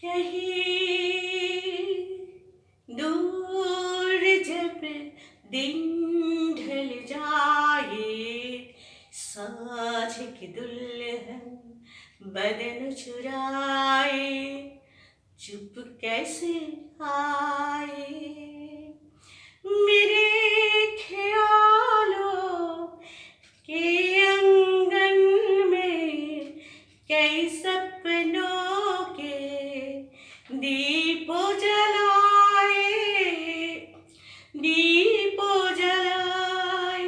कहीं दूर जब दिन ढल जाए, साँझ की दुल्हन बदन चुराए, चुप कैसे आए। मेरे ख्यालों के अंगन में कई सपनों के दीपों जलाए, दीपों जलाए।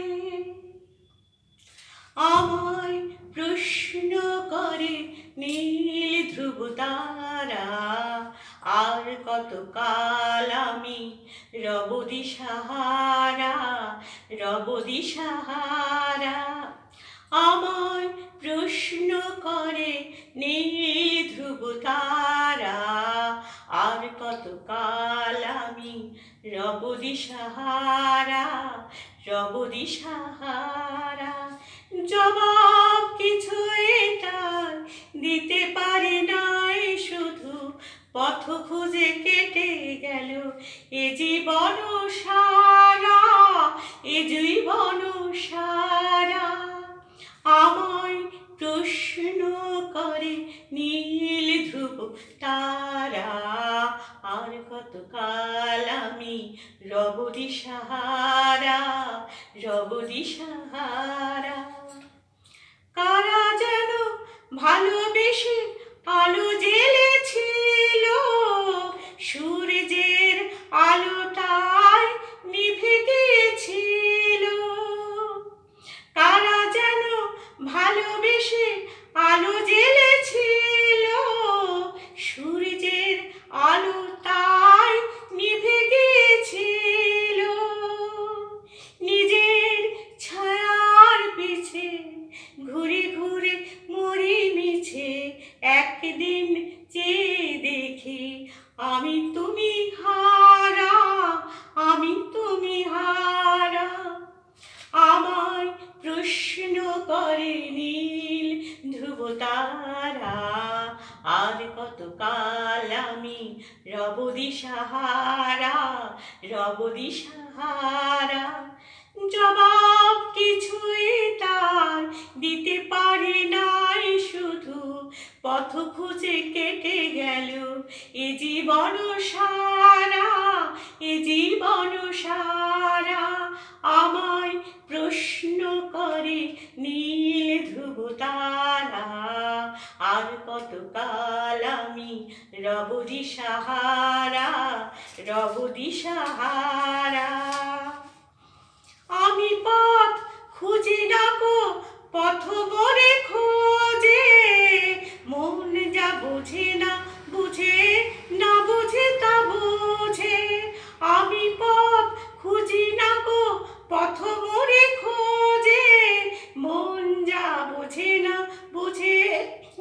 আমায় প্রশ্ন করে নীল ধ্রুব তারা, আর কতকাল আমি রব দিশাহারা, রব দিশাহারা। আমায় প্রশ্ন করে নীল ধ্রুব তারা, আর কতকাল আমি রব দিশাহারা, রব দিশাহারা। জবাব কিছুই তার দিতে পারে নাই, শুধু পথ খুঁজে কেটে গেল এ জীবন সারা, এ জীবন সারা। আমায় প্রশ্ন করে নীল ধ্রুব তারা, আর কতকাল আমি রব দিশাহারা, রব দিশাহারা। কারা যেন ভালোবেসে আলো জ্বেলেছিল, সূর্যের আলোটায় নিভে গিয়েছিল। কারা যেন ভালোবেসে আলো জ্বেলেছিল, সূর্যের আলোটায় নিভে গিয়েছিল। নিজের ছায়ার পিছে ঘুরে ঘুরে মরি মিছে, একদিন চেয়ে দেখি আমি তুমি হারা, আমি তুমি হারা। আমায় প্রশ্ন করে নীল ধ্রুব তারা, আর কতকাল আমি রব দিশাহারা, রব দিশাহারা। জবাব কিছুই তার দিতে পারে নাই, শুধু পথ খুঁজে কেটে গেল এ জীবন সারা, এ জীবন সারা। আমায় প্রশ্ন করে নীল ধ্রুব তারা, আর কতকাল আমি রব দিশাহারা, রব দিশাহারা। আমি পথ খুঁজি না গো পথ মোরে খোঁজে, মন যা বোঝে না বুঝে, না বুঝে তা বোঝে। আমি পথ খুঁজি না গো পথ মোরে খোঁজে, মন যা বোঝে না বুঝে,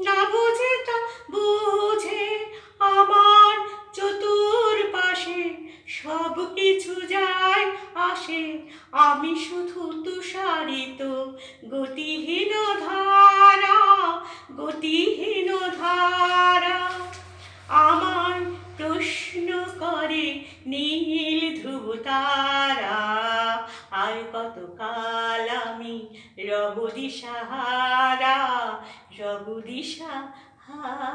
না বুঝে তা বুঝে। আমার চতুর্পাশে সব কিছু যায় আসে, আমি শুধু তুষারিত গতিহীন ধারা, গতিহীন ধারা। আমায় প্রশ্ন করে নীল ধ্রুব তারা, আর কতকাল আমি রব দিশাহারা, রব দিশাহারা।